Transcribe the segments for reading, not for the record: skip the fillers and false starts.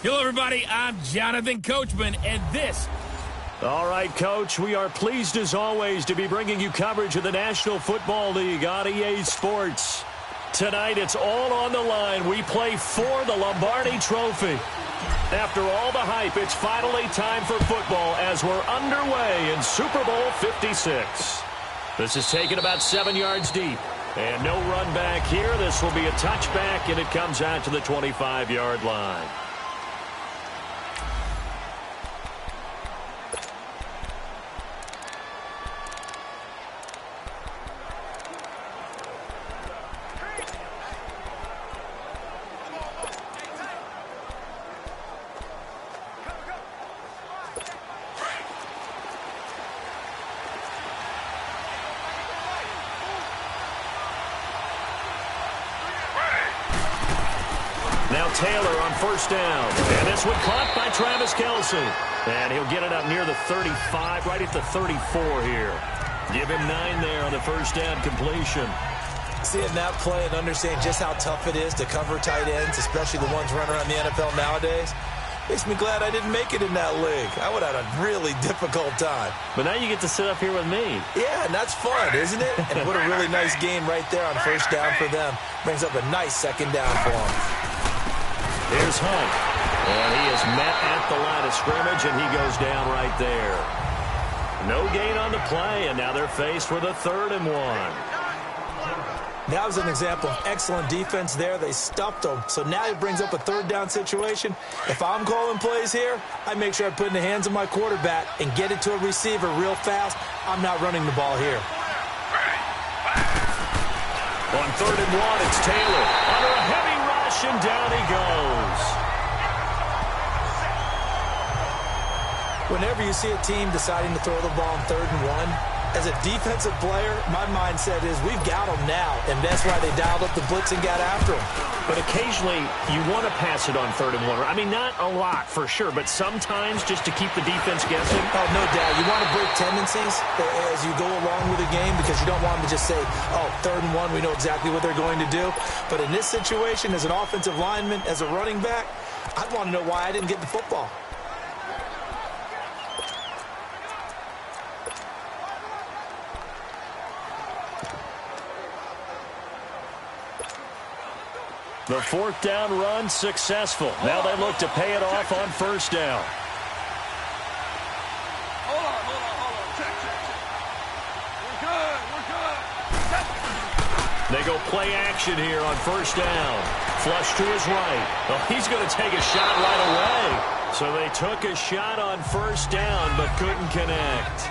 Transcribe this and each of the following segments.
Hello, everybody. I'm Jonathan Coachman, and this... All right, Coach, we are pleased as always to be bringing you coverage of the National Football League on EA Sports. Tonight, it's all on the line. We play for the Lombardi Trophy. After all the hype, it's finally time for football as we're underway in Super Bowl 56. This is taken about 7 yards deep. And no run back here. This will be a touchback, and it comes out to the 25-yard line. Now Taylor on first down. And this one caught by Travis Kelce. And he'll get it up near the 35, right at the 34 here. Give him 9 there on the first down completion. Seeing that play and understanding just how tough it is to cover tight ends, especially the ones running around the NFL nowadays, makes me glad I didn't make it in that league. I would have had a really difficult time. But now you get to sit up here with me. Yeah, and that's fun, isn't it? And what a really nice game right there on first down for them. Brings up a nice second down for them. Here's Hunt. And he is met at the line of scrimmage, and he goes down right there. No gain on the play, and now they're faced with a 3rd and 1. That was an example of excellent defense there. They stuffed them. So now it brings up a 3rd down situation. If I'm calling plays here, I make sure I put it in the hands of my quarterback and get it to a receiver real fast. I'm not running the ball here. On 3rd and 1, it's Taylor. Under a heavy rush, and down he goes. Whenever you see a team deciding to throw the ball on 3rd and 1, as a defensive player, my mindset is we've got them now, and that's why they dialed up the blitz and got after them. But occasionally, you want to pass it on 3rd and 1. I mean, not a lot for sure, but sometimes just to keep the defense guessing. Oh, no doubt. You want to break tendencies as you go along with the game because you don't want them to just say, oh, 3rd and 1, we know exactly what they're going to do. But in this situation, as an offensive lineman, as a running back, I'd want to know why I didn't get the football. The 4th down run successful. Now they look to pay it off on first down. Hold on. Check. We're good. They go play action here on first down. Flush to his right. Well, he's going to take a shot right away. So they took a shot on first down but couldn't connect.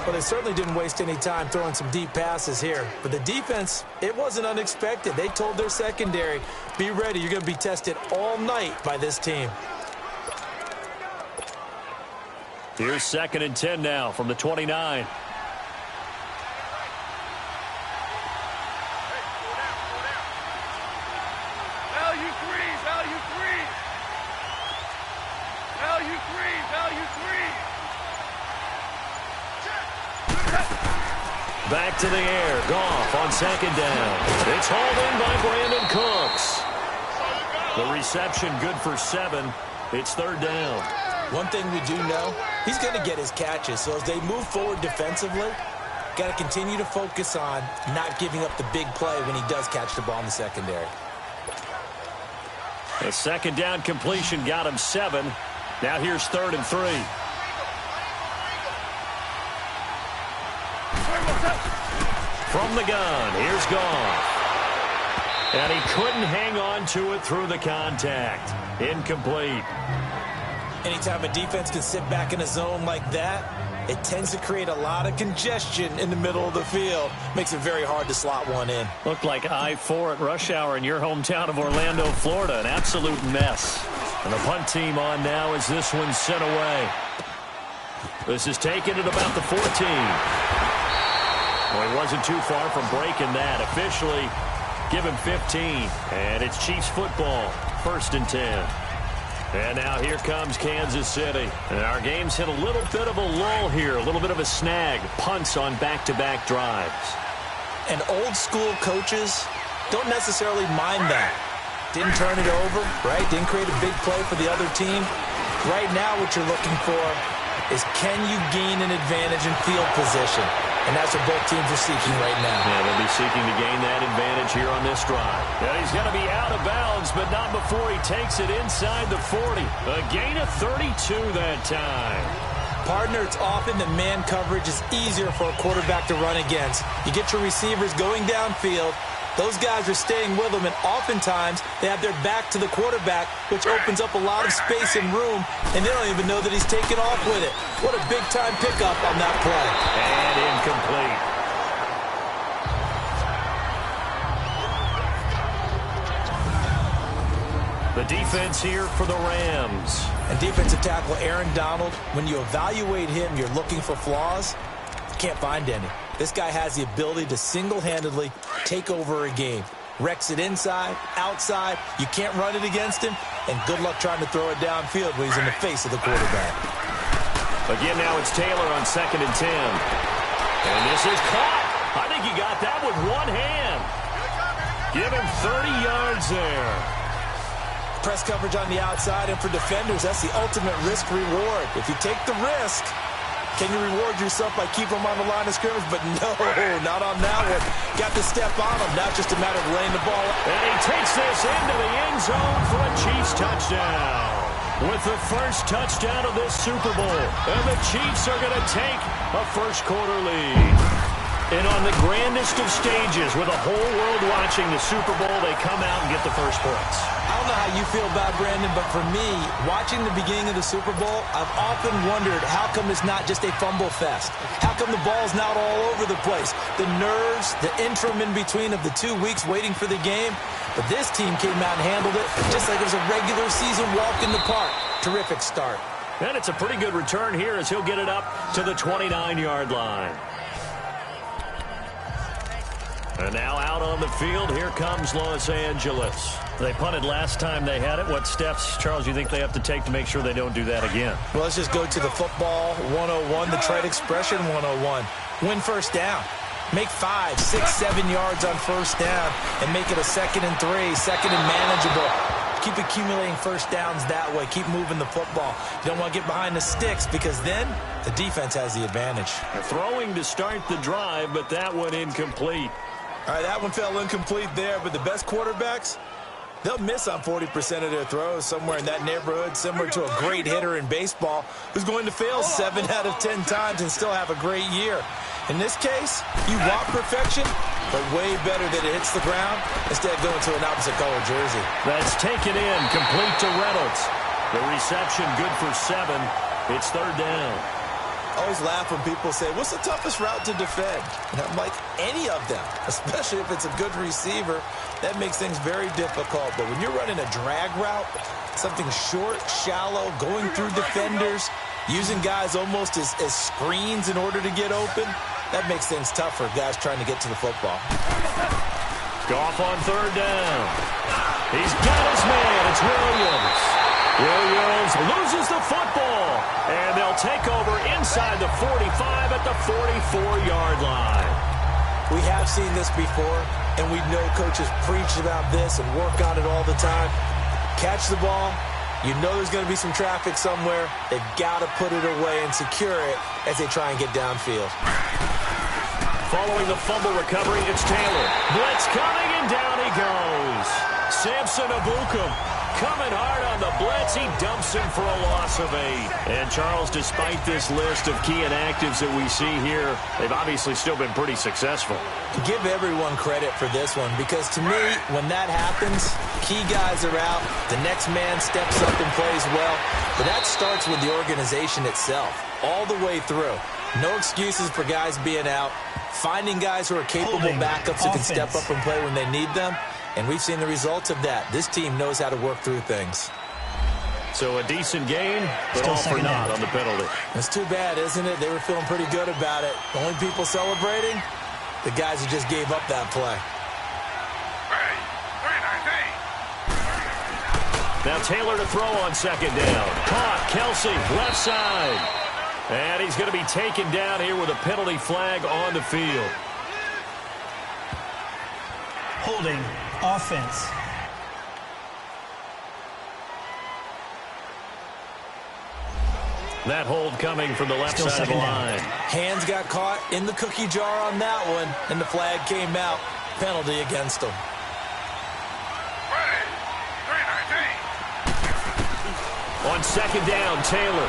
Well, they certainly didn't waste any time throwing some deep passes here. But the defense, it wasn't unexpected. They told their secondary, be ready. You're going to be tested all night by this team. Here's 2nd and 10 now from the 29. Back to the air. Goff on 2nd down. It's hauled in by Brandon Cooks. The reception good for 7. It's 3rd down. One thing we do know, he's going to get his catches. So as they move forward defensively, got to continue to focus on not giving up the big play when he does catch the ball in the secondary. The 2nd down completion got him 7. Now here's 3rd and 3. From the gun, here's Goff. And he couldn't hang on to it through the contact. Incomplete. Anytime a defense can sit back in a zone like that, it tends to create a lot of congestion in the middle of the field. Makes it very hard to slot one in. Looked like I-4 at rush hour in your hometown of Orlando, Florida. An absolute mess. And the punt team on now as this one's sent away. This is taken at about the 14. Well, he wasn't too far from breaking that. Officially, give him 15. And it's Chiefs football, 1st and 10. And now here comes Kansas City. And our game's hit a little bit of a lull here, a little bit of a snag. Punts on back-to-back drives. And old-school coaches don't necessarily mind that. Didn't turn it over, right? Didn't create a big play for the other team. Right now what you're looking for is can you gain an advantage in field position? And that's what both teams are seeking right now. Yeah, they'll be seeking to gain that advantage here on this drive. And he's going to be out of bounds, but not before he takes it inside the 40. A gain of 32 that time. Partner, it's often that man coverage is easier for a quarterback to run against. You get your receivers going downfield. Those guys are staying with them, and oftentimes they have their back to the quarterback, which opens up a lot of space and room, and they don't even know that he's taken off with it. What a big-time pickup on that play. And incomplete. The defense here for the Rams. And defensive tackle Aaron Donald, when you evaluate him, you're looking for flaws. You can't find any. This guy has the ability to single-handedly take over a game. Wrecks it inside, outside. You can't run it against him. And good luck trying to throw it downfield when he's in the face of the quarterback. Again, now it's Taylor on 2nd and 10. And this is caught. I think he got that with one hand. Give him 30 yards there. Press coverage on the outside, and for defenders, that's the ultimate risk-reward. If you take the risk, can you reward yourself by keeping them on the line of scrimmage? But no, not on that one. Got to step on them. Now just a matter of laying the ball. And he takes this into the end zone for a Chiefs touchdown. With the first touchdown of this Super Bowl. And the Chiefs are going to take a first-quarter lead. And on the grandest of stages, with the whole world watching the Super Bowl, they come out and get the first points. I don't know how you feel about Brandon, but for me, watching the beginning of the Super Bowl, I've often wondered how come it's not just a fumble fest? How come the ball's not all over the place? The nerves, the interim in between of the 2 weeks waiting for the game. But this team came out and handled it just like it was a regular season walk in the park. Terrific start. And it's a pretty good return here as he'll get it up to the 29-yard line. And now out on the field, here comes Los Angeles. They punted last time they had it. What steps, Charles, you think they have to take to make sure they don't do that again? Well, let's just go to the football 101, the trade expression 101. Win first down. Make 5, 6, 7 yards on first down and make it a 2nd and 3, 2nd and manageable. Keep accumulating first downs that way. Keep moving the football. You don't want to get behind the sticks because then the defense has the advantage. Throwing to start the drive, but that one incomplete. All right, that one fell incomplete there, but the best quarterbacks, they'll miss on 40% of their throws, somewhere in that neighborhood, similar to a great hitter in baseball who's going to fail 7 out of 10 times and still have a great year. In this case, you want perfection, but way better that it hits the ground instead of going to an opposite color jersey. That's taken in, complete to Reynolds. The reception good for 7. It's 3rd down. I always laugh when people say, what's the toughest route to defend? And I'm like, any of them, especially if it's a good receiver. That makes things very difficult. But when you're running a drag route, something short, shallow, going through defenders, using guys almost as screens in order to get open, that makes things tough for guys trying to get to the football. Goff on 3rd down. He's got his man. It's Williams. Williams loses the football, and they'll take over inside the 45 at the 44-yard line. We have seen this before, and we know coaches preach about this and work on it all the time. Catch the ball. You know there's going to be some traffic somewhere. They've got to put it away and secure it as they try and get downfield. Following the fumble recovery, it's Taylor. Blitz coming, and down he goes. Samson Abukum coming hard on the blitz. He dumps him for a loss of 8. And, Charles, despite this list of key inactives that we see here, they've obviously still been pretty successful. Give everyone credit for this one because, to me, when that happens, key guys are out, the next man steps up and plays well. But that starts with the organization itself, all the way through. No excuses for guys being out, finding guys who are capable backups who can step up and play when they need them. And we've seen the results of that. This team knows how to work through things. So a decent game, but Still all for naught on the penalty. It's too bad, isn't it? They were feeling pretty good about it. The only people celebrating, the guys who just gave up that play. Now Taylor to throw on 2nd down. Caught, Kelsey, left side. And he's going to be taken down here with a penalty flag on the field. Holding offense. That hold coming from the left Still side of the line. Hands got caught in the cookie jar on that one, and the flag came out. Penalty against him. On second down, Taylor.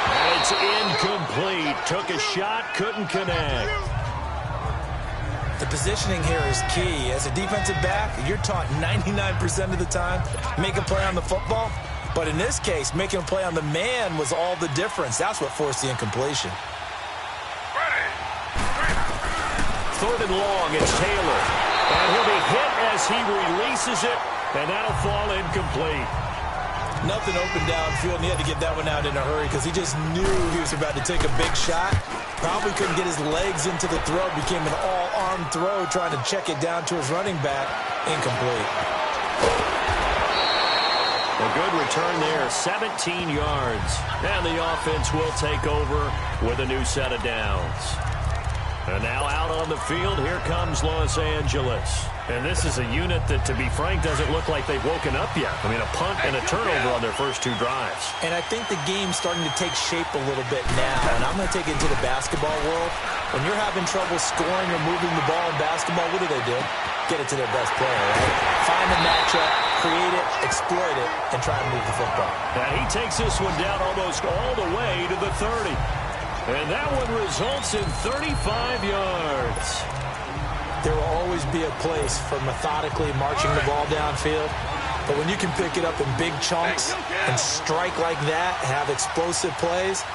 And it's incomplete. Took a shot, couldn't connect. The positioning here is key. As a defensive back, you're taught 99% of the time, make a play on the football. But in this case, making a play on the man was all the difference. That's what forced the incompletion. Third and long, it's Taylor. And he'll be hit as he releases it, and that'll fall incomplete. Nothing open downfield, and he had to get that one out in a hurry because he just knew he was about to take a big shot. Probably couldn't get his legs into the throw. Became an all-arm throw, trying to check it down to his running back. Incomplete. A good return there, 17 yards. And the offense will take over with a new set of downs. And now out on the field, here comes Los Angeles. And this is a unit that, to be frank, doesn't look like they've woken up yet. I mean, a punt and a turnover on their first two drives. And I think the game's starting to take shape a little bit now. And I'm going to take it into the basketball world. When you're having trouble scoring or moving the ball in basketball, what do? Get it to their best player, right? Find the matchup, create it, exploit it, and try and move the football. And he takes this one down almost all the way to the 30. And that one results in 35 yards. There will always be a place for methodically marching the ball downfield. But when you can pick it up in big chunks and strike like that, have explosive plays,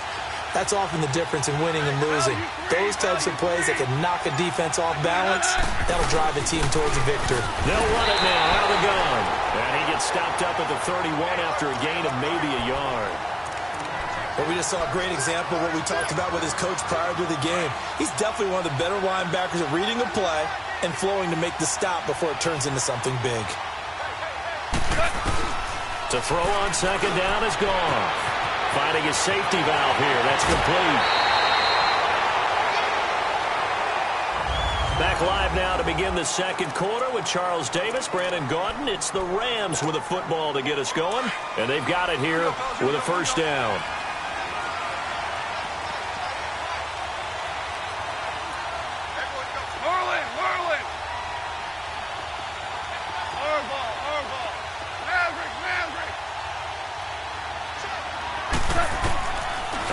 that's often the difference in winning and losing. Those types of plays that can knock a defense off balance, that'll drive a team towards a victory. They'll run it now out of the gun. And he gets stopped up at the 31 after a gain of maybe a yard. But we just saw a great example of what we talked about with his coach prior to the game. He's definitely one of the better linebackers at reading a play and flowing to make the stop before it turns into something big. To throw on second down is gone. Finding his safety valve here. That's complete. Back live now to begin the second quarter with Charles Davis, Brandon Gaudin. It's the Rams with a football to get us going, and they've got it here with a first down.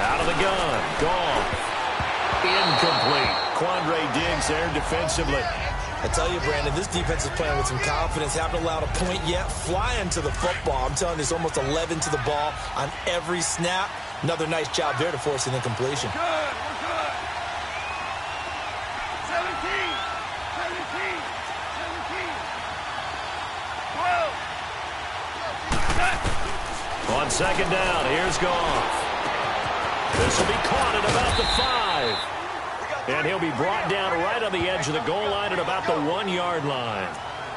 Out of the gun. Gone. Incomplete. Quandre Diggs there defensively. I tell you, Brandon, this defense is playing with some confidence. Haven't allowed a point yet. Flying to the football. I'm telling you, it's almost 11 to the ball on every snap. Another nice job there to force an incompletion. Good. We're good. 17. 12. On second down, here's Goff. This will be caught at about the 5. And he'll be brought down right on the edge of the goal line at about the 1-yard line.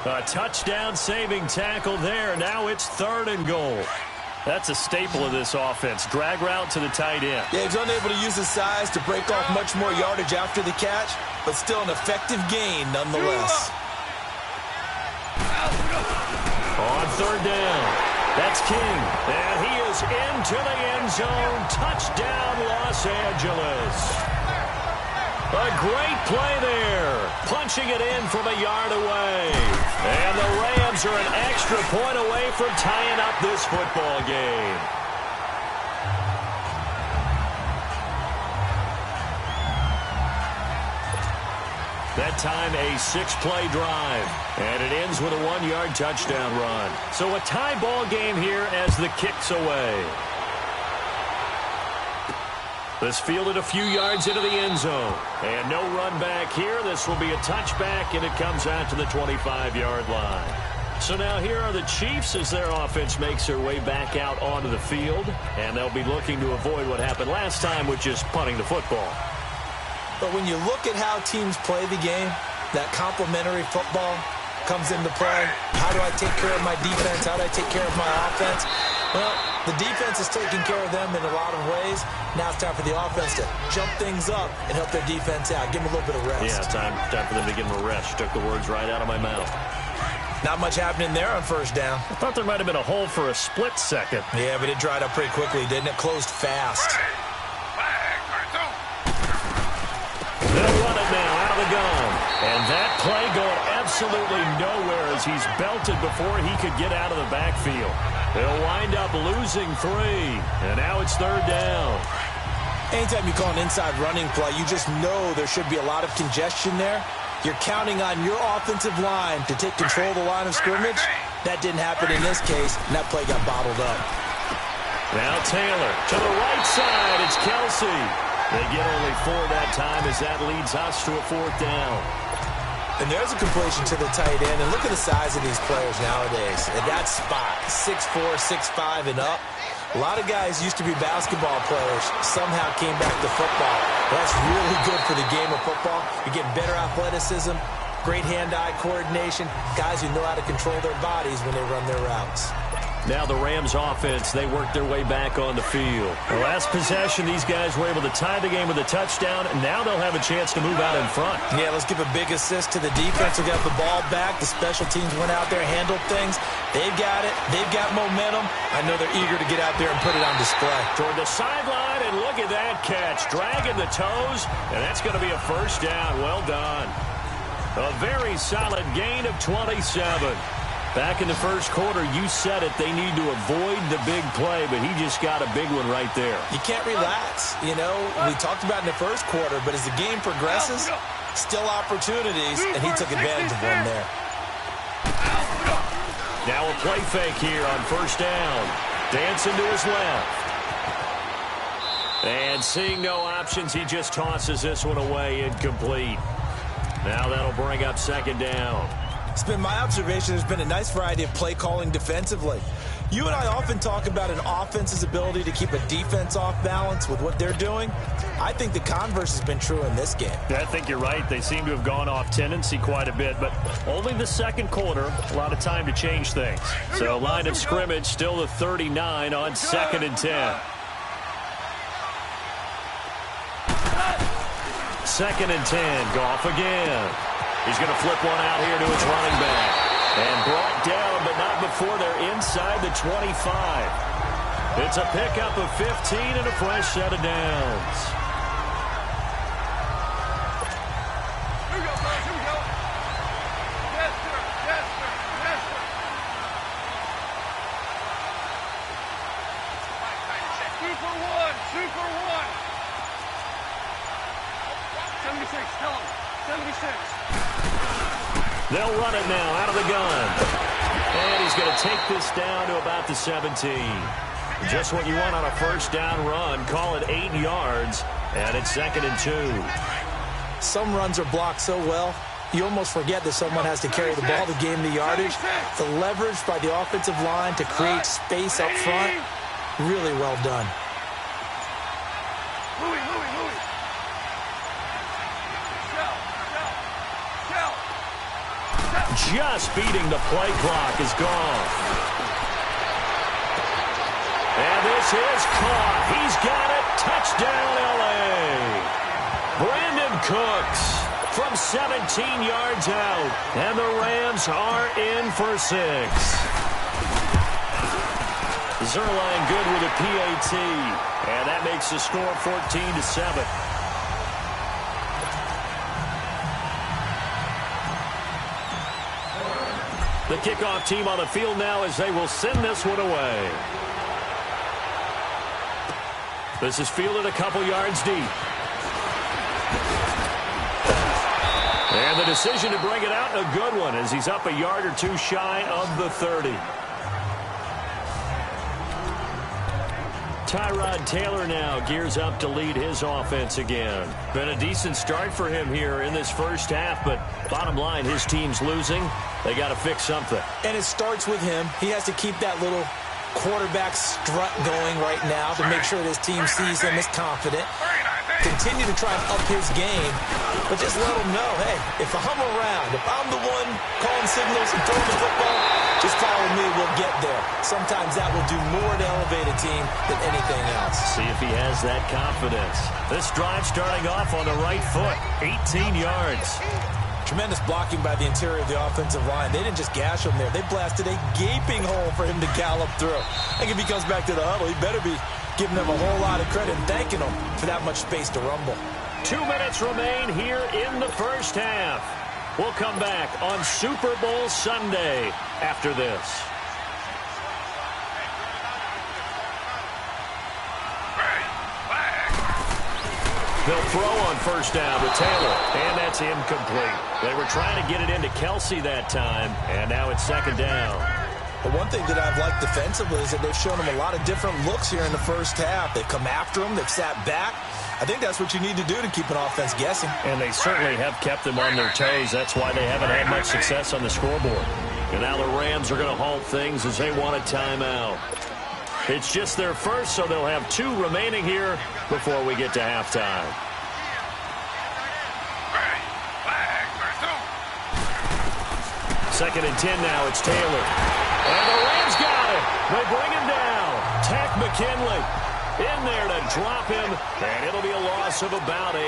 A touchdown-saving tackle there. Now it's 3rd and goal. That's a staple of this offense. Drag route to the tight end. Yeah, he's unable to use his size to break off much more yardage after the catch, but still an effective gain nonetheless. On 3rd down. That's King, and he is into the end zone. Touchdown, Los Angeles. A great play there. Punching it in from a yard away. And the Rams are an extra point away from tying up this football game. That time a 6-play drive. And it ends with a 1-yard touchdown run. So a tie ball game here as the kick's away. This fielded a few yards into the end zone. And no run back here. This will be a touchback, and it comes out to the 25-yard line. So now here are the Chiefs as their offense makes their way back out onto the field. And they'll be looking to avoid what happened last time, which is punting the football. But when you look at how teams play the game, that complementary football comes into play. How do I take care of my defense? How do I take care of my offense? Well, the defense is taking care of them in a lot of ways. Now it's time for the offense to jump things up and help their defense out. Give them a little bit of rest. Yeah, time for them to give them a rest. You took the words right out of my mouth. Not much happening there on first down. I thought there might have been a hole for a split second. Yeah, but it dried up pretty quickly, didn't it? Closed fast. They'll run it now out of the gun. And that play going absolutely nowhere as he's belted before he could get out of the backfield. They'll wind up losing 3. And now it's third down. Anytime you call an inside running play, you just know there should be a lot of congestion there. You're counting on your offensive line to take control of the line of scrimmage. That didn't happen in this case, and that play got bottled up. Now Taylor to the right side. It's Kelsey. They get only 4 that time as that leads us to a 4th down. And there's a completion to the tight end. And look at the size of these players nowadays. At that spot, 6'4", 6'5", and up. A lot of guys used to be basketball players, somehow came back to football. That's really good for the game of football. You get better athleticism, great hand-eye coordination, guys who know how to control their bodies when they run their routes. Now the Rams offense, they work their way back on the field. The last possession, these guys were able to tie the game with a touchdown, and now they'll have a chance to move out in front. Yeah, let's give a big assist to the defense who got the ball back. The special teams went out there, handled things. They've got it. They've got momentum. I know they're eager to get out there and put it on display. Toward the sideline, and look at that catch. Dragging the toes, and that's going to be a first down. Well done. A very solid gain of 27. Back in the first quarter, you said it, they need to avoid the big play, but he just got a big one right there. You can't relax. You know, we talked about in the first quarter, but as the game progresses, still opportunities, and he took advantage of one there. Now a play fake here on first down. Dancing to his left. And seeing no options, he just tosses this one away incomplete. Now that'll bring up second down. It's been my observation there's been a nice variety of play calling defensively. You and I often talk about an offense's ability to keep a defense off balance with what they're doing. I think the converse has been true in this game. Yeah, I think you're right. They seem to have gone off tendency quite a bit, but only the second quarter, a lot of time to change things. So line of scrimmage still the 39 on 2nd and 10. 2nd and 10, Goff again. He's going to flip one out here to his running back. And brought down, but not before they're inside the 25. It's a pickup of 15 and a fresh set of downs. Here we go, guys. Here we go. Yes, sir. Yes, sir. Yes, sir. Super one. Super one. 76. Tell him. 76. They'll run it now out of the gun. And he's going to take this down to about the 17. Just what you want on a first down run. Call it 8 yards. And it's 2nd and 2. Some runs are blocked so well, you almost forget that someone has to carry the ball to gain the yardage. The leverage by the offensive line to create space up front, really well done. Just beating the play clock is gone. And this is caught. He's got it. Touchdown, L.A. Brandon Cooks from 17 yards out. And the Rams are in for 6. Zerline good with a PAT. And that makes the score 14-7. The kickoff team on the field now as they will send this one away. This is fielded a couple yards deep. And the decision to bring it out, a good one, as he's up a yard or two shy of the 30. Tyrod Taylor now gears up to lead his offense again. Been a decent start for him here in this first half, but bottom line, his team's losing. They got to fix something. And it starts with him. He has to keep that little quarterback strut going right now to make sure that his team sees him as confident. Continue to try and up his game, but just let him know, hey, if I'm around, if I'm the one calling signals and throwing the football, just follow me, we'll get there. Sometimes that will do more to elevate a team than anything else. See if he has that confidence. This drive starting off on the right foot, 18 yards. Tremendous blocking by the interior of the offensive line. They didn't just gash him there. They blasted a gaping hole for him to gallop through. I think if he comes back to the huddle, he better be giving them a whole lot of credit and thanking them for that much space to rumble. 2 minutes remain here in the first half. We'll come back on Super Bowl Sunday after this. They'll throw on first down to Taylor, and that's incomplete. They were trying to get it into Kelsey that time, and now it's second down. But one thing that I've liked defensively is that they've shown him a lot of different looks here in the first half. They've come after him. They've sat back. I think that's what you need to do to keep an offense guessing. And they certainly have kept them on their toes. That's why they haven't had much success on the scoreboard. And now the Rams are going to halt things as they want a timeout. It's just their first, so they'll have 2 remaining here before we get to halftime. Second and 10 now. It's Taylor. And the Rams got it. They bring him down. Tech McKinley in there to drop him, and it'll be a loss of about 8.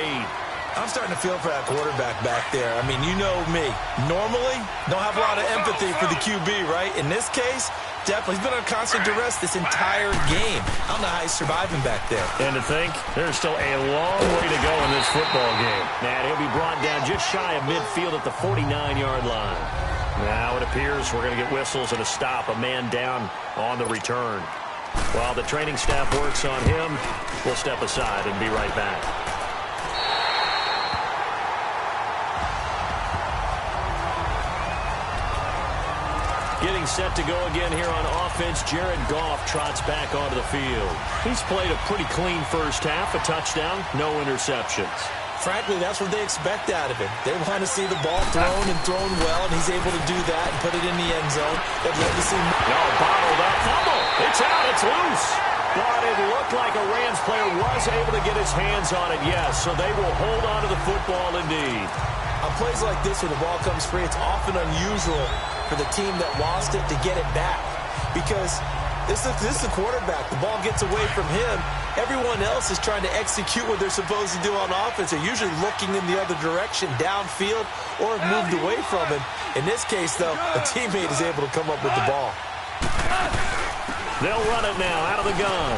I'm starting to feel for that quarterback back there. I mean, you know me. Normally, don't have a lot of empathy for the QB, right? In this case, definitely. He's been on constant duress this entire game. I don't know how he's surviving back there. And to think, there's still a long way to go in this football game. And he'll be brought down just shy of midfield at the 49-yard line. Now it appears we're going to get whistles and a stop, a man down on the return. While the training staff works on him, we'll step aside and be right back. Getting set to go again here on offense, Jared Goff trots back onto the field. He's played a pretty clean first half, a touchdown, no interceptions. Frankly, that's what they expect out of him. They want to see the ball thrown and thrown well, and he's able to do that and put it in the end zone. They'd love to see... No, bottled up. Fumble. It's out. It's loose. But it looked like a Rams player was able to get his hands on it, yes. So they will hold on to the football indeed. On plays like this where the ball comes free, it's often unusual for the team that lost it to get it back. Because this is the quarterback. The ball gets away from him. Everyone else is trying to execute what they're supposed to do on offense. They're usually looking in the other direction, downfield, or have moved away from him. In this case, though, a teammate is able to come up with the ball. They'll run it now out of the gun.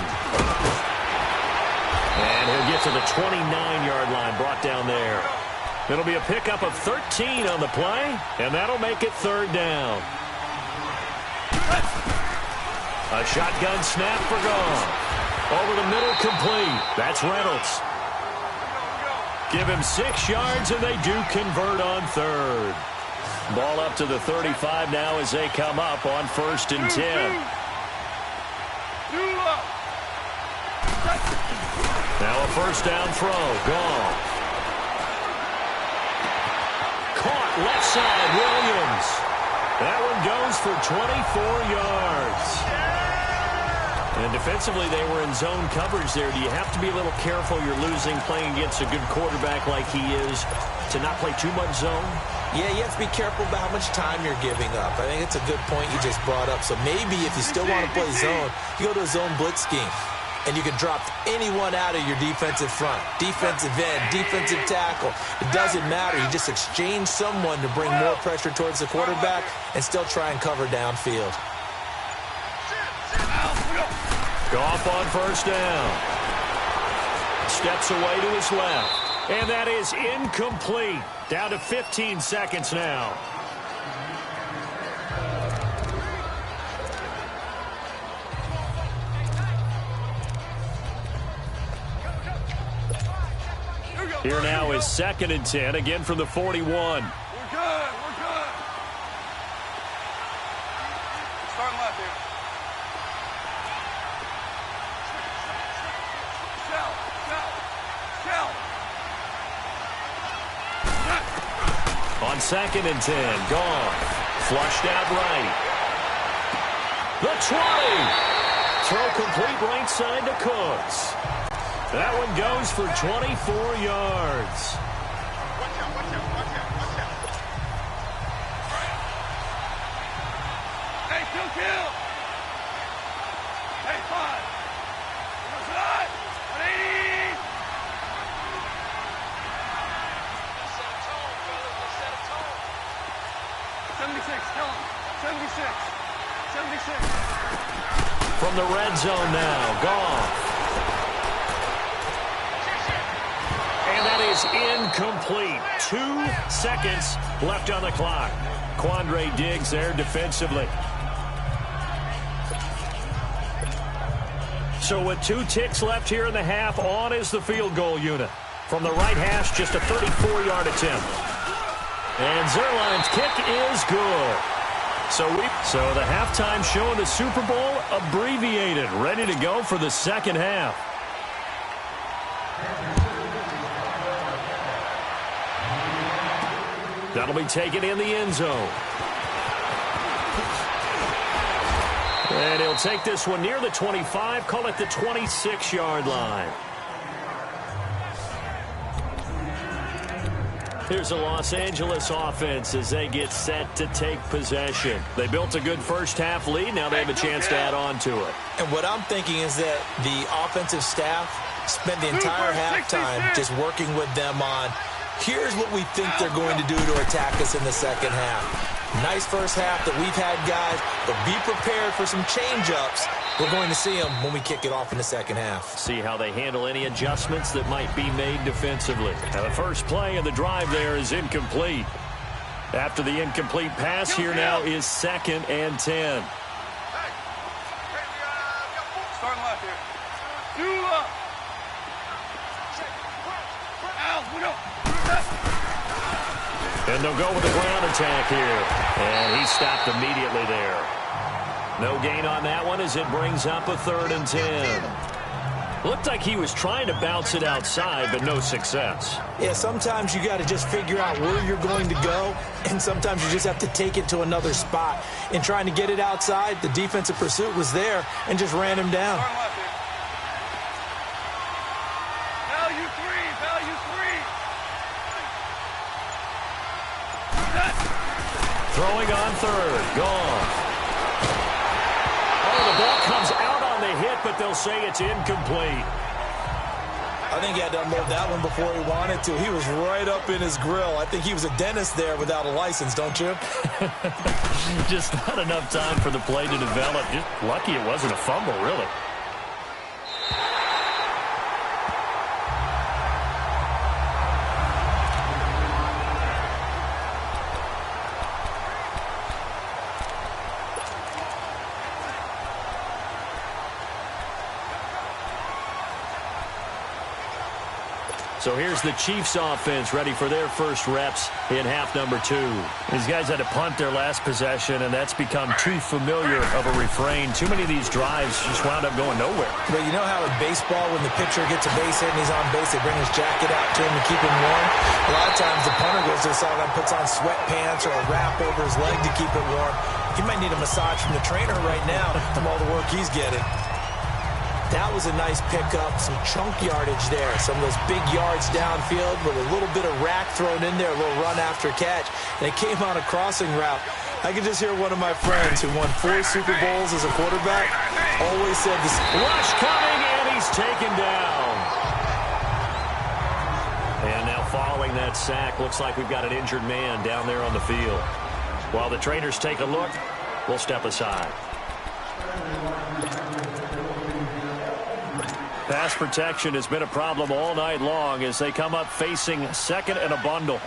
And he'll get to the 29-yard line, brought down there. It'll be a pickup of 13 on the play, and that'll make it third down. A shotgun snap for Goff. Over the middle, complete. That's Reynolds. Give him 6 yards, and they do convert on third. Ball up to the 35 now as they come up on 1st and 10. Now a first down throw. Goff. Caught left side, Williams. That one goes for 24 yards. And defensively, they were in zone coverage there. Do you have to be a little careful? You're losing, playing against a good quarterback like he is, to not play too much zone? Yeah, you have to be careful about how much time you're giving up. I think it's a good point you just brought up. So maybe if you still want to play zone, you go to a zone blitz scheme. And you can drop anyone out of your defensive front. Defensive end, defensive tackle. It doesn't matter. You just exchange someone to bring more pressure towards the quarterback and still try and cover downfield. Goff on first down. Steps away to his left. And that is incomplete. Down to 15 seconds now. Here now is 2nd and 10, again from the 41. We're good. We're good. Starting left here. On 2nd and 10, Goff. Flushed out right. The 20. Throw complete right side to Cooks. That one goes for 24 yards. Watch out, watch out, watch out, watch out. Hey, kill. Hey, 5. Side. 180. Let's set a tone, fellas. Let's set a tone. tell him. 76. 76. From the red zone now, Goff. And that is incomplete. 2 seconds left on the clock. Quandre Diggs there defensively. So with 2 ticks left here in the half, on is the field goal unit. From the right hash, just a 34-yard attempt. And Zerline's kick is good. So the halftime show in the Super Bowl abbreviated, ready to go for the second half. That'll be taken in the end zone. And he'll take this one near the 25, call it the 26-yard line. Here's the Los Angeles offense as they get set to take possession. They built a good first-half lead. Now they have a chance to add on to it. And what I'm thinking is that the offensive staff spent the entire halftime just working with them on, here's what we think they're going to do to attack us in the second half. Nice first half that we've had, guys, but be prepared for some change-ups. We're going to see them when we kick it off in the second half. See how they handle any adjustments that might be made defensively. Now the first play of the drive there is incomplete. After the incomplete pass, here now is 2nd and 10. Starting left here. Do up. Al, we go. And they'll go with a ground attack here. And he stopped immediately there. No gain on that one as it brings up a 3rd and 10. Looked like he was trying to bounce it outside, but no success. Yeah, sometimes you got to just figure out where you're going to go, and sometimes you just have to take it to another spot. In trying to get it outside, the defensive pursuit was there and just ran him down. Value 3, value 3. Throwing on 3rd, gone. Oh, the ball comes out on the hit, but they'll say it's incomplete. I think he had to unload that one before he wanted to. He was right up in his grill. I think he was a dentist there without a license, don't you? Just not enough time for the play to develop. Just lucky it wasn't a fumble, really. So here's the Chiefs offense ready for their first reps in half number 2. These guys had to punt their last possession, and that's become too familiar of a refrain. Too many of these drives just wound up going nowhere. But you know how in baseball, when the pitcher gets a base hit and he's on base, they bring his jacket out to him to keep him warm? A lot of times the punter goes to the sideline, puts on sweatpants or a wrap over his leg to keep it warm. He might need a massage from the trainer right now from all the work he's getting. That was a nice pickup, some chunk yardage there. Some of those big yards downfield with a little bit of rack thrown in there, a little run after catch. And it came on a crossing route. I could just hear one of my friends who won 4 Super Bowls as a quarterback always said this. Rush coming, and he's taken down. And now following that sack, looks like we've got an injured man down there on the field. While the trainers take a look, we'll step aside. Pass protection has been a problem all night long as they come up facing 2nd and a bundle.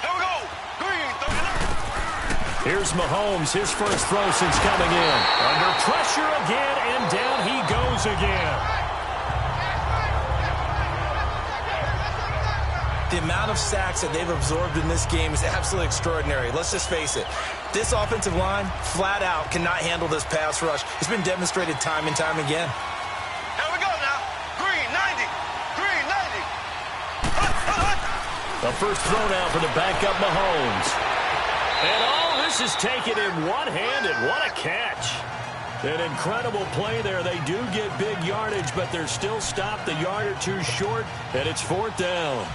Here we go. Green, 39. Here's Mahomes, his first throw since coming in. Under pressure again, and down he goes again. The amount of sacks that they've absorbed in this game is absolutely extraordinary. Let's just face it. This offensive line, flat out, cannot handle this pass rush. It's been demonstrated time and time again. Here we go now. Green, 90. Green, 90. The first throw now for the backup Mahomes. And all this is taken in one-handed. What a catch. An incredible play there. They do get big yardage, but they're still stopped a yard or two short, and it's 4th down.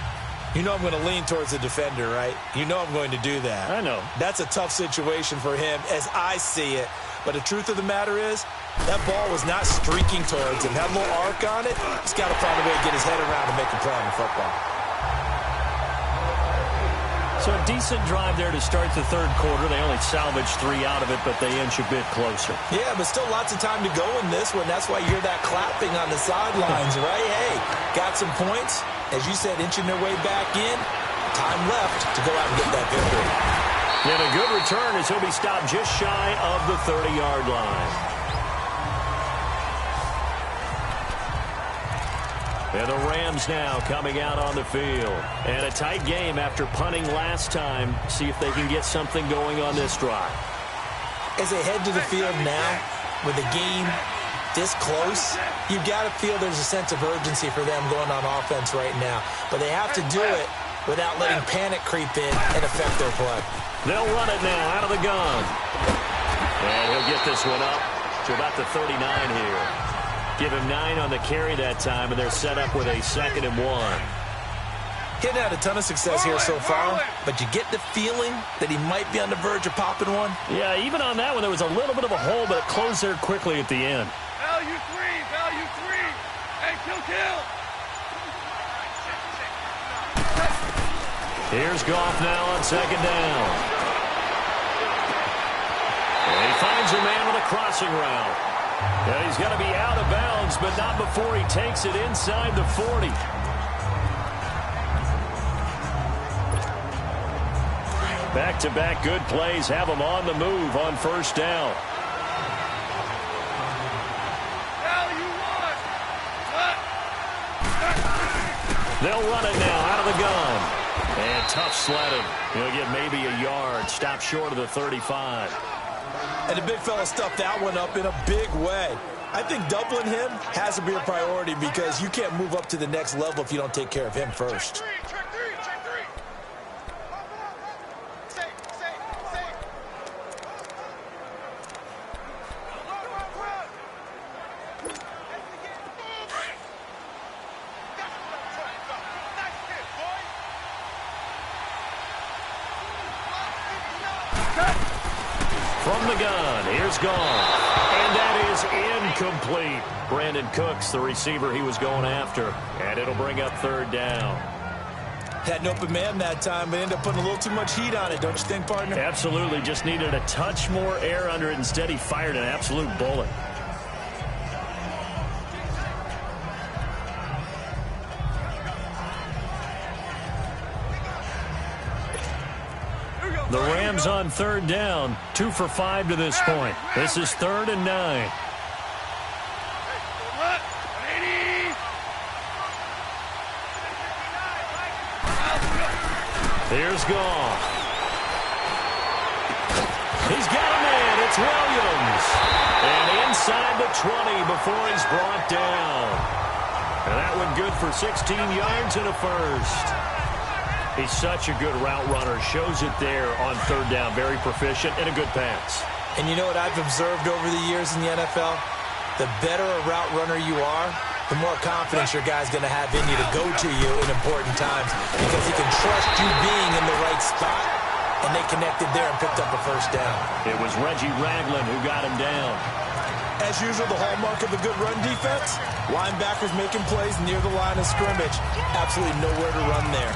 You know I'm going to lean towards the defender, right? You know I'm going to do that. I know. That's a tough situation for him as I see it. But the truth of the matter is, that ball was not streaking towards him. Had a little arc on it. He's got to find a way to get his head around and make a play on the football. So a decent drive there to start the third quarter. They only salvaged 3 out of it, but they inch a bit closer. Yeah, but still lots of time to go in this one. That's why you hear that clapping on the sidelines, right? Hey, got some points. As you said, inching their way back in. Time left to go out and get that victory. And a good return as he'll be stopped just shy of the 30-yard line. And the Rams now coming out on the field. And a tight game after punting last time. See if they can get something going on this drive. As they head to the field now, with the game this close, you've got to feel there's a sense of urgency for them going on offense right now. But they have to do it without letting panic creep in and affect their play. They'll run it now out of the gun. And he'll get this one up to about the 39 here. Give him 9 on the carry that time, and they're set up with a 2nd and 1. He'd had a ton of success here so far, but you get the feeling that he might be on the verge of popping one. Yeah, even on that one, there was a little bit of a hole, but it closed there quickly at the end. Value 3. Hey, kill. Here's Goff now on 2nd down. And he finds a man with a crossing route. Yeah, he's going to be out of bounds, but not before he takes it inside the 40. Back-to-back good plays have him on the move on 1st down. They'll run it now out of the gun. And tough sledding. He'll get maybe a yard, stop short of the 35. And the big fella stuffed that one up in a big way. I think doubling him has to be a priority because you can't move up to the next level if you don't take care of him first. Check three. From the gun, here's Goff. And that is incomplete. Brandon Cooks, the receiver he was going after. And it'll bring up 3rd down. Had an open man that time, but ended up putting a little too much heat on it, don't you think, partner? Absolutely. Just needed a touch more air under it. Instead, he fired an absolute bullet. The Rams on 3rd down, 2 for 5 to this point. This is 3rd and 9. Here's Goff. He's got a man. It's Williams. And inside the 20 before he's brought down. And that one good for 16 yards and a first. He's such a good route runner. Shows it there on 3rd down. Very proficient and a good pass. And you know what I've observed over the years in the NFL? The better a route runner you are, the more confidence your guy's going to have in you to go to you in important times because he can trust you being in the right spot, and they connected there and picked up a 1st down. It was Reggie Ragland who got him down. As usual, the hallmark of a good run defense, linebackers making plays near the line of scrimmage. Absolutely nowhere to run there.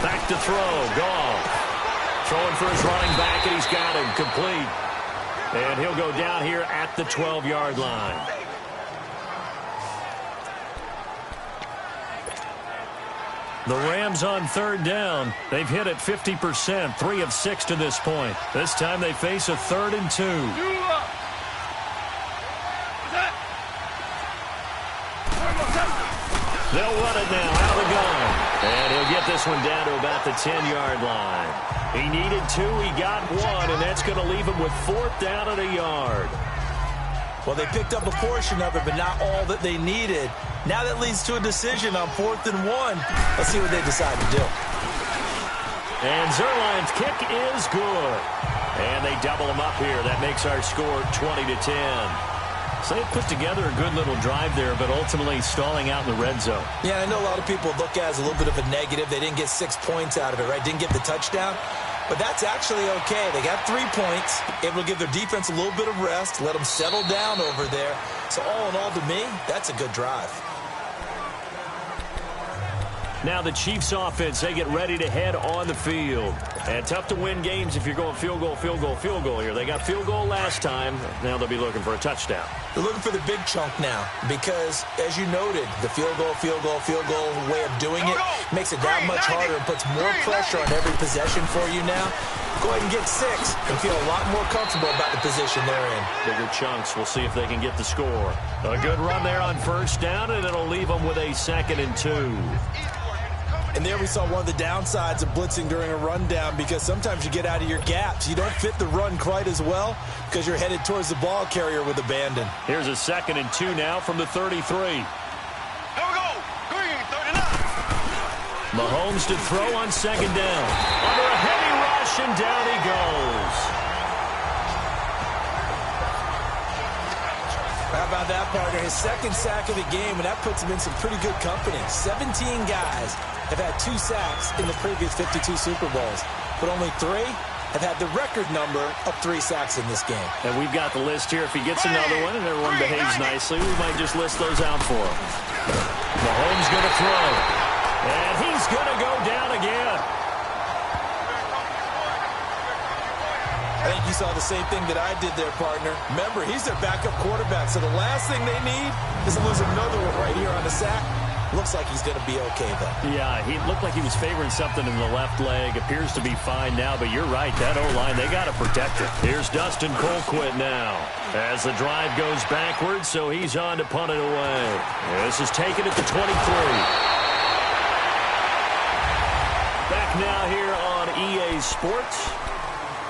Back to throw. Goff. Throwing for his running back, and he's got him complete. And he'll go down here at the 12-yard line. The Rams on 3rd down. They've hit it 50%, 3 of 6 to this point. This time they face a 3rd and 2. They'll run it now out of the gun. And he'll get this one down to about the 10-yard line. He needed 2, he got 1, and that's going to leave him with 4th down and a yard. Well, they picked up a portion of it, but not all that they needed. Now that leads to a decision on 4th and 1. Let's see what they decide to do. And Zerline's kick is good. And they double him up here. That makes our score 20-10. So they put together a good little drive there, but ultimately stalling out in the red zone. Yeah, I know a lot of people look at it as a little bit of a negative. They didn't get 6 points out of it, right? Didn't get the touchdown. But that's actually okay. They got 3 points, able to give their defense a little bit of rest, let them settle down over there. So all in all, to me, that's a good drive. Now the Chiefs offense, they get ready to head on the field. And tough to win games if you're going field goal, field goal, field goal here. They got field goal last time. Now they'll be looking for a touchdown. They're looking for the big chunk now because, as you noted, the field goal way of doing it makes it that much harder and puts more pressure on every possession for you now. Go ahead and get 6 and feel a lot more comfortable about the position they're in. Bigger chunks. We'll see if they can get the score. A good run there on first down, and it'll leave them with a 2nd and 2. And there we saw one of the downsides of blitzing during a rundown because sometimes you get out of your gaps. You don't fit the run quite as well because you're headed towards the ball carrier with abandon. Here's a 2nd and 2 now from the 33. Here we go. Green, 39. Mahomes to throw on 2nd down. Under a heavy rush, and down he goes. How about that, partner? His 2nd sack of the game, and that puts him in some pretty good company. 17 guys have had 2 sacks in the previous 52 Super Bowls, but only 3 have had the record number of 3 sacks in this game. And we've got the list here. If he gets another one and everyone behaves nicely, we might just list those out for him. Mahomes going to throw. And he's going to go down again. I think you saw the same thing that I did there, partner. Remember, he's their backup quarterback, so the last thing they need is to lose another one right here on the sack. Looks like he's going to be okay, though. Yeah, he looked like he was favoring something in the left leg. Appears to be fine now, but you're right. That O-line, they got to protect it. Here's Dustin Colquitt now as the drive goes backwards, so he's on to punt it away. This is taken at the 23. Back now here on EA Sports.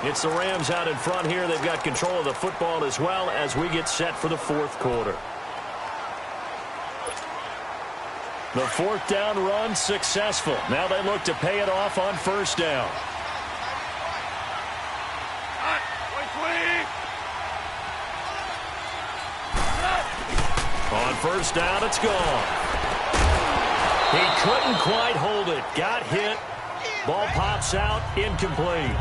It's the Rams out in front here. They've got control of the football as well as we get set for the 4th quarter. The 4th down run successful. Now they look to pay it off on first down. On first down, it's gone. He couldn't quite hold it. Got hit. Ball pops out. Incomplete.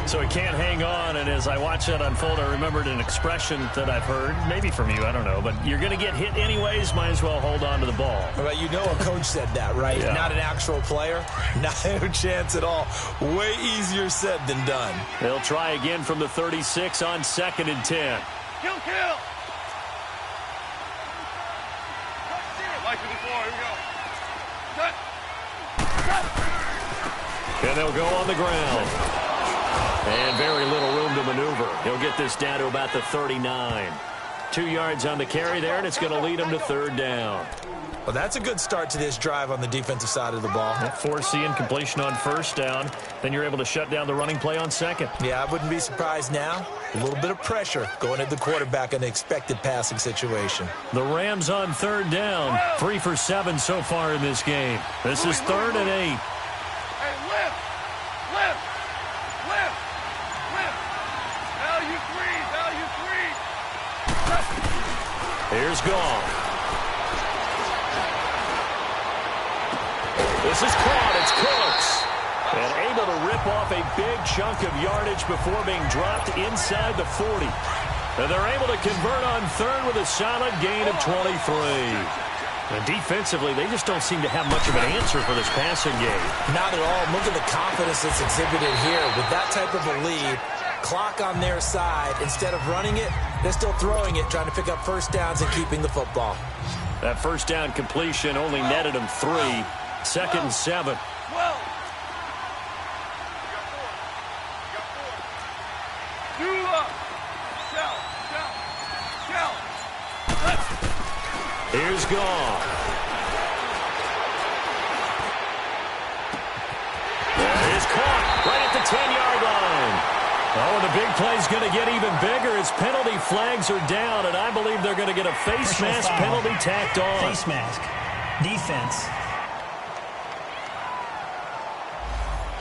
So he can't hang on, and as I watch that unfold, I remembered an expression that I've heard, maybe from you, I don't know, but you're going to get hit anyways, might as well hold on to the ball. Well, you know a coach said that, right? Yeah. Not an actual player. Not a chance at all. Way easier said than done. They'll try again from the 36 on 2nd and 10. Kill. Like before, here we go. Cut. And they'll go on the ground. And very little room to maneuver. He'll get this down to about the 39. 2 yards on the carry there, and it's going to lead him to 3rd down. Well, that's a good start to this drive on the defensive side of the ball. Force the incompletion on first down. Then you're able to shut down the running play on 2nd. Yeah, I wouldn't be surprised now. A little bit of pressure going at the quarterback in the expected passing situation. The Rams on 3rd down. 3 for 7 so far in this game. This is 3rd and 8. Hey, lift. Value 3. Here's Gall. This is caught. It's Cooks. And able to rip off a big chunk of yardage before being dropped inside the 40. And they're able to convert on 3rd with a solid gain of 23. And defensively, they just don't seem to have much of an answer for this passing game. Not at all. Look at the confidence that's exhibited here. With that type of a lead, clock on their side, instead of running it, they're still throwing it, trying to pick up first downs and keeping the football. That first down completion only netted them 3. 2nd and 7. Here's Gall. That is caught right at the 10-yard line. Oh, and the big play's going to get even bigger as penalty flags are down, and I believe they're going to get a face mask penalty tacked on. Face mask. Defense.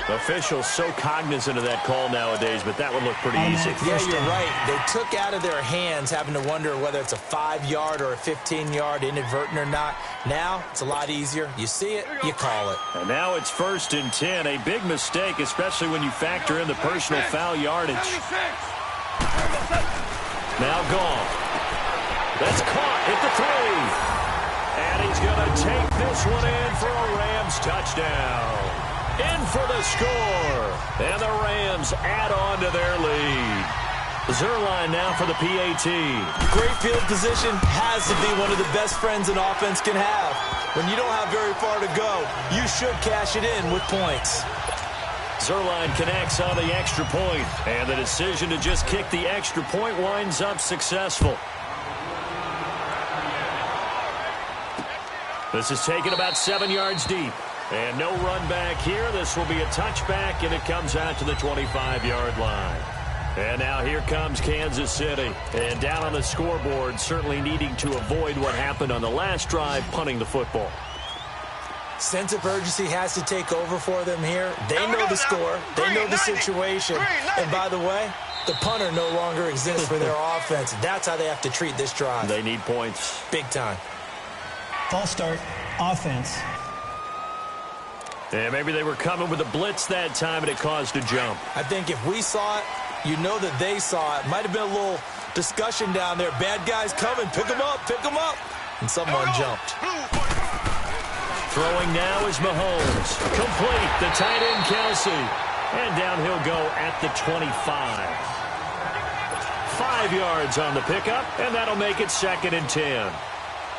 Officials so cognizant of that call nowadays, but that would look pretty easy. Yeah, you're right. They took out of their hands having to wonder whether it's a 5-yard or a 15-yard, inadvertent or not. Now, it's a lot easier. You see it, you call it. And now it's 1st and 10. A big mistake, especially when you factor in the personal foul yardage. Now gone. That's caught at the 3. And he's going to take this one in for a Rams touchdown. In for the score. And the Rams add on to their lead. Zerline now for the PAT. Great field position has to be one of the best friends an offense can have. When you don't have very far to go, you should cash it in with points. Zerline connects on the extra point. And the decision to just kick the extra point winds up successful. This is taken about 7 yards deep. And no run back here. This will be a touchback, and it comes out to the 25-yard line. And now here comes Kansas City. And down on the scoreboard, certainly needing to avoid what happened on the last drive, punting the football. Sense of urgency has to take over for them here. They know the score. They know the situation. And by the way, the punter no longer exists for their offense. That's how they have to treat this drive. They need points. Big time. False start, offense. And maybe they were coming with a blitz that time, and it caused a jump. I think if we saw it, you know that they saw it. Might have been a little discussion down there. Bad guys coming. Pick them up. Pick them up. And someone jumped. Throwing now is Mahomes. Complete. The tight end, Kelsey. And down he'll go at the 25. 5 yards on the pickup, and that'll make it 2nd and 10.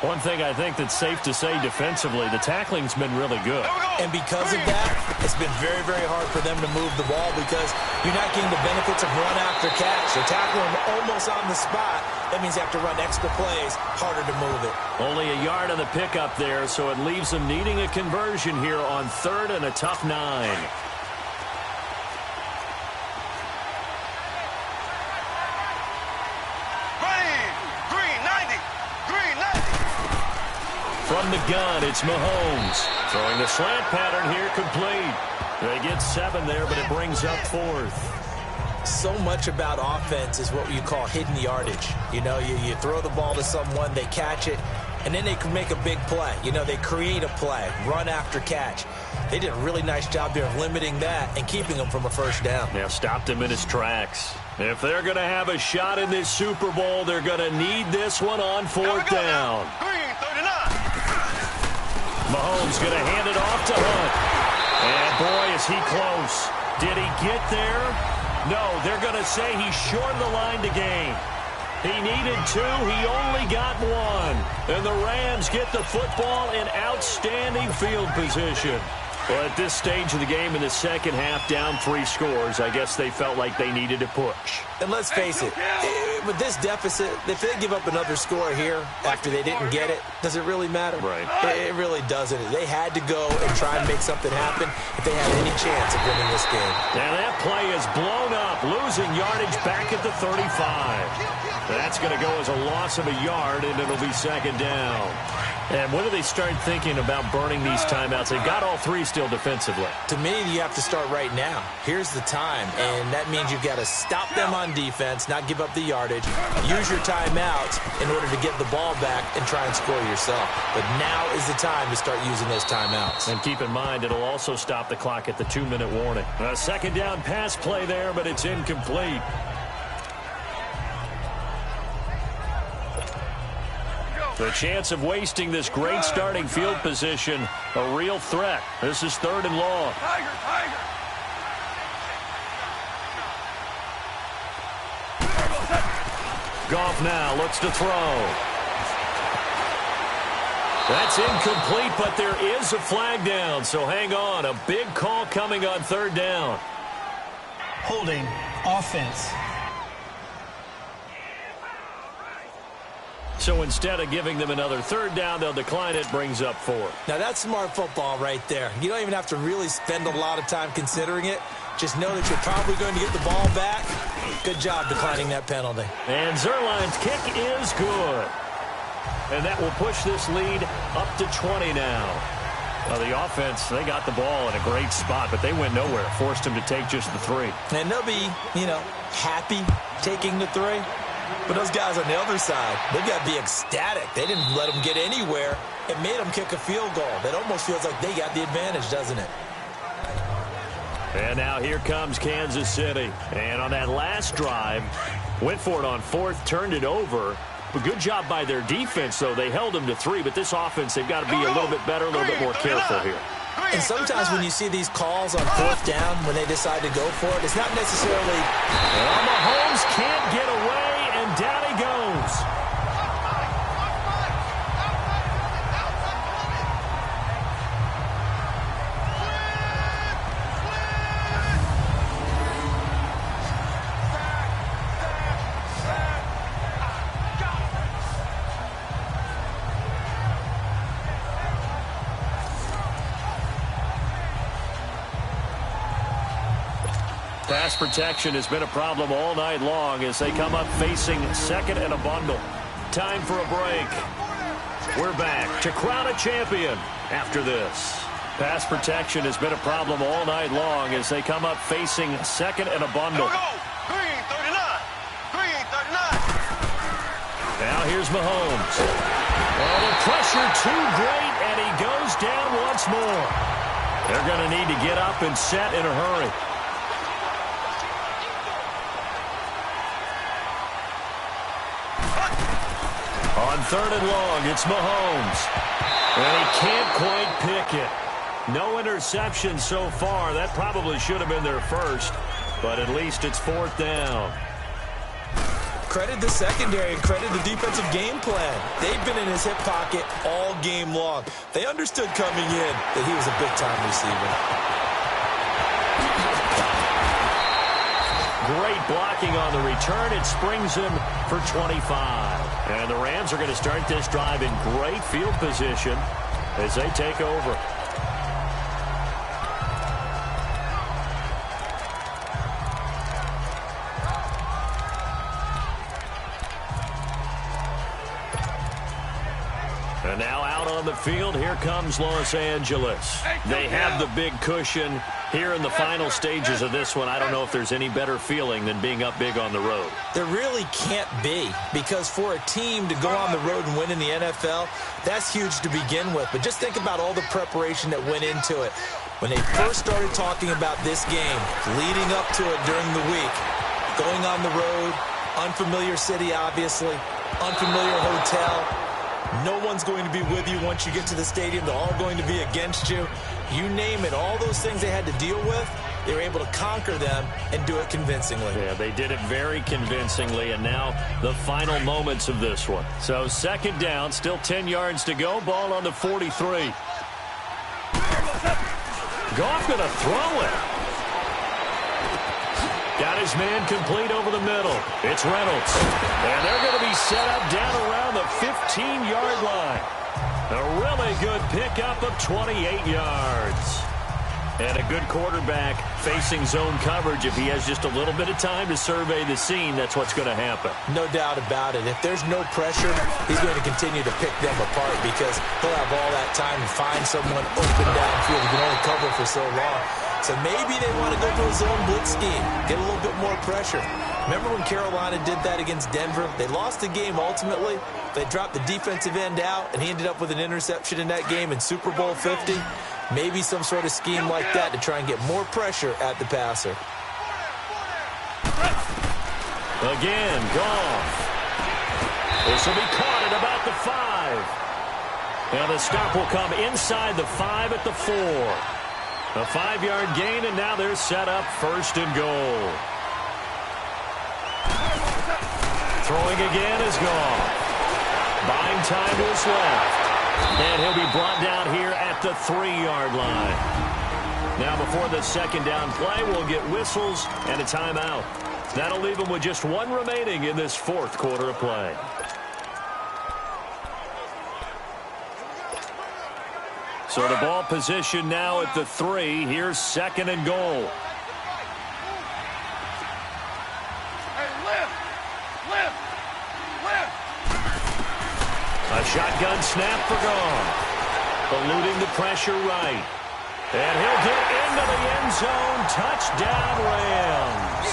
One thing I think that's safe to say defensively, the tackling's been really good. And because of that, it's been very, very hard for them to move the ball because you're not getting the benefits of run after catch. They're tackling them almost on the spot. That means you have to run extra plays, harder to move it. Only a yard on the pickup there, so it leaves them needing a conversion here on 3rd and a tough 9. From the gun, it's Mahomes. Throwing the slant pattern here, complete. They get 7 there, but it brings up 4th. So much about offense is what you call hidden yardage. You know, you throw the ball to someone, they catch it, and then they can make a big play. You know, they create a play, run after catch. They did a really nice job there of limiting that and keeping him from a first down. Now stopped him in his tracks. If they're going to have a shot in this Super Bowl, they're going to need this one on 4th down. Mahomes going to hand it off to Hunt. And boy, is he close. Did he get there? No, they're going to say he shortened the line to gain. He needed 2. He only got 1. And the Rams get the football in outstanding field position. Well, at this stage of the game in the second half, down 3 scores, I guess they felt like they needed to push. And let's face it, with this deficit, if they give up another score here after they didn't get it, does it really matter? Right. It really doesn't. They had to go and try and make something happen if they had any chance of winning this game. Now that play is blown up, losing yardage back at the 35. That's going to go as a loss of a yard, and it'll be 2nd down. And when do they start thinking about burning these timeouts? They've got all 3 still defensively. To me, you have to start right now. Here's the time, and that means you've got to stop them on defense, not give up the yardage, use your timeouts in order to get the ball back and try and score yourself. But now is the time to start using those timeouts. And keep in mind, it'll also stop the clock at the 2-minute warning. A 2nd down pass play there, but it's incomplete. The chance of wasting this great starting field position, a real threat. This is 3rd and long. Tiger. Goff now looks to throw. That's incomplete, but there is a flag down, so hang on. A big call coming on 3rd down. Holding, offense. So instead of giving them another 3rd down, they'll decline it, brings up 4. Now that's smart football right there. You don't even have to really spend a lot of time considering it. Just know that you're probably going to get the ball back. Good job declining that penalty. And Zerline's kick is good. And that will push this lead up to 20 now. Well, the offense, they got the ball in a great spot, but they went nowhere. Forced him to take just the 3. And they'll be, happy taking the 3. But those guys on the other side, they've got to be ecstatic. They didn't let them get anywhere. It made them kick a field goal. That almost feels like they got the advantage, doesn't it? And now here comes Kansas City. And on that last drive, went for it on 4th, turned it over. But good job by their defense, though. They held them to 3, but this offense, they've got to be a little bit better, a little bit more careful here. And sometimes when you see these calls on 4th down, when they decide to go for it, it's not necessarily... Well, Mahomes can't get away, and down he goes. Pass protection has been a problem all night long as they come up facing 2nd and a bundle. Time for a break. We're back to crown a champion after this. Pass protection has been a problem all night long as they come up facing 2nd and a bundle. Now here's Mahomes. Oh, the pressure too great, and he goes down once more. They're going to need to get up and set in a hurry. On 3rd and long, it's Mahomes. And he can't quite pick it. No interception so far. That probably should have been their first, but at least it's 4th down. Credit the secondary and credit the defensive game plan. They've been in his hip pocket all game long. They understood coming in that he was a big-time receiver. Great blocking on the return. It springs him for 25. And the Rams are going to start this drive in great field position as they take over. And now out on the field, here comes Los Angeles. They have the big cushion here in the final stages of this one. I don't know if there's any better feeling than being up big on the road. There really can't be, because for a team to go on the road and win in the NFL, that's huge to begin with. But just think about all the preparation that went into it. When they first started talking about this game, leading up to it during the week, going on the road, unfamiliar city, obviously, unfamiliar hotel. No one's going to be with you once you get to the stadium. They're all going to be against you. You name it, all those things they had to deal with, they were able to conquer them and do it convincingly. Yeah, they did it very convincingly, and now the final moments of this one. So 2nd down, still 10 yards to go, ball on the 43. Goff going to throw it. Got his man complete over the middle. It's Reynolds. And they're going to be set up down around the 15-yard line. A really good pickup of 28 yards. And a good quarterback facing zone coverage. If he has just a little bit of time to survey the scene, that's what's going to happen. No doubt about it. If there's no pressure, he's going to continue to pick them apart because he'll have all that time to find someone open downfield. He can only cover for so long. So maybe they want to go to a zone blitz scheme, get a little bit more pressure. Remember when Carolina did that against Denver? They lost the game ultimately. They dropped the defensive end out, and he ended up with an interception in that game in Super Bowl 50. Maybe some sort of scheme like that to try and get more pressure at the passer. Again, Goff. This will be caught at about the 5. And the stop will come inside the 5 at the 4. A 5-yard gain, and now they're set up 1st and goal. Throwing again is Goff. Buying time to his left. And he'll be brought down here at the 3-yard line. Now before the 2nd down play, we'll get whistles and a timeout. That'll leave them with just 1 remaining in this 4th quarter of play. So the ball position now at the 3. Here's 2nd and goal. Hey, lift! A shotgun snap for Goff. eluding the pressure right. And he'll get into the end zone. Touchdown, Rams.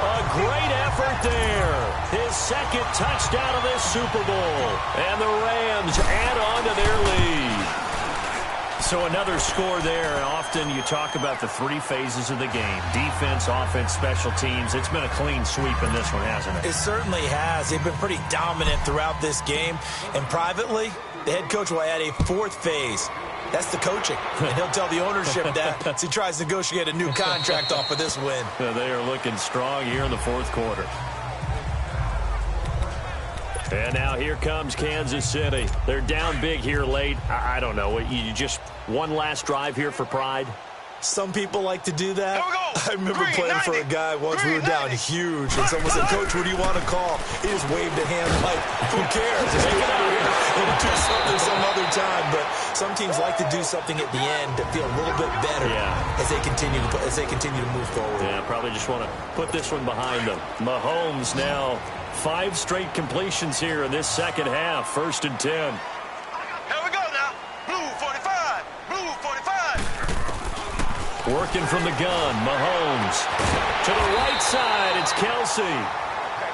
A great effort there. His second touchdown of this Super Bowl. And the Rams add on to their lead. So another score there. And often you talk about the three phases of the game. Defense, offense, special teams. It's been a clean sweep in this one, hasn't it? It certainly has. They've been pretty dominant throughout this game. And privately, the head coach will add a fourth phase. That's the coaching. And he'll tell the ownership that as he tries to negotiate a new contract off of this win. They are looking strong here in the fourth quarter. And now here comes Kansas City. They're down big here late. I don't know. You just one last drive here for pride? Some people like to do that. I remember Green playing 90. for a guy once. Green We were down 90. huge, and someone said, "Coach, what do you want to call?" He just waved a hand like, "Who cares? Just get out of here and do something some other time." But some teams like to do something at the end to feel a little bit better as they continue to move forward. Yeah, probably just want to put this one behind them. Mahomes now 5 straight completions here in this second half. 1st and 10. Here we go now. Blue 45. Blue 45. Working from the gun, Mahomes. To the right side, it's Kelsey.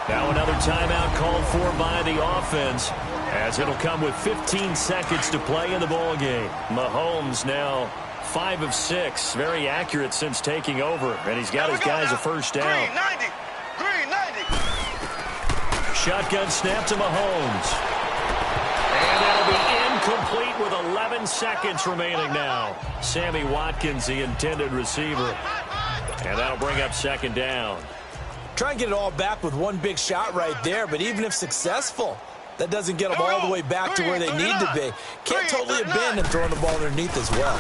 Now another timeout called for by the offense, as it'll come with 15 seconds to play in the ballgame. Mahomes now 5 of 6. Very accurate since taking over, and he's got his guys a first down. Green 90. Green 90. Shotgun snap to Mahomes. And that'll be incomplete with 11 seconds remaining now. Sammy Watkins, the intended receiver. And that'll bring up 2nd down. Try and get it all back with one big shot right there, but even if successful, that doesn't get them all the way back to where they need to be. Can't totally abandon throwing the ball underneath as well.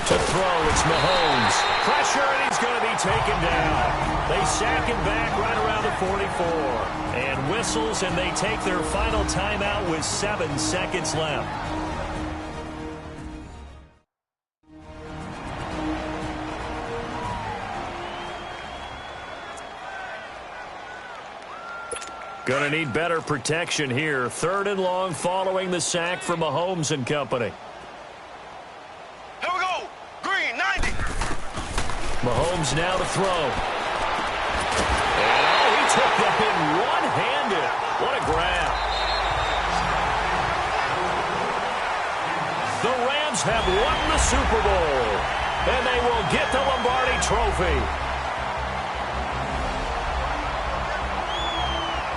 To throw, it's Mahomes. Pressure, and he's going to be taken down. They sack him back right around the 44. And whistles, and they take their final timeout with 7 seconds left. Going to need better protection here. 3rd and long following the sack from Mahomes and company. Here we go. Green 90. Mahomes now to throw. And he took that in one-handed. What a grab. The Rams have won the Super Bowl, and they will get the Lombardi Trophy.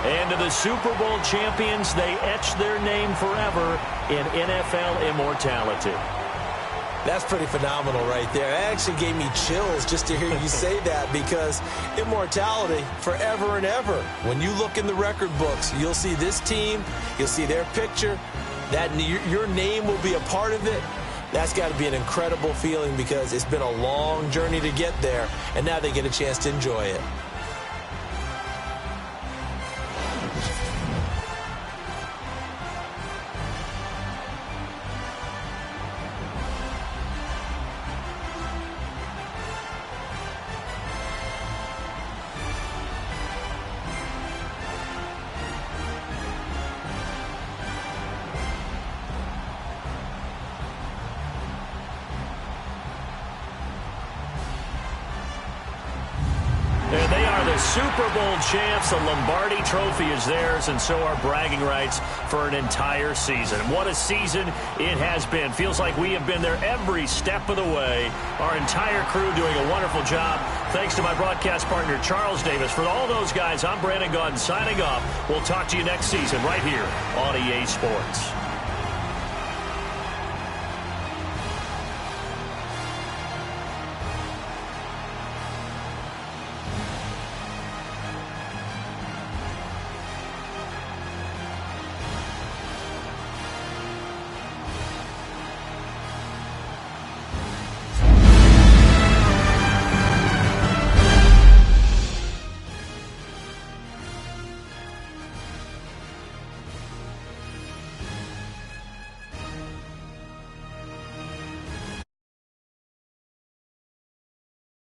And to the Super Bowl champions, they etch their name forever in NFL immortality. That's pretty phenomenal right there. It actually gave me chills just to hear you say that, because immortality forever and ever. When you look in the record books, you'll see this team, you'll see their picture, that your name will be a part of it. That's got to be an incredible feeling, because it's been a long journey to get there, and now they get a chance to enjoy it. And they are the Super Bowl champs. The Lombardi Trophy is theirs, and so are bragging rights for an entire season. What a season it has been. Feels like we have been there every step of the way. Our entire crew doing a wonderful job. Thanks to my broadcast partner, Charles Davis. For all those guys, I'm Brandon Gaudin signing off. We'll talk to you next season right here on EA Sports.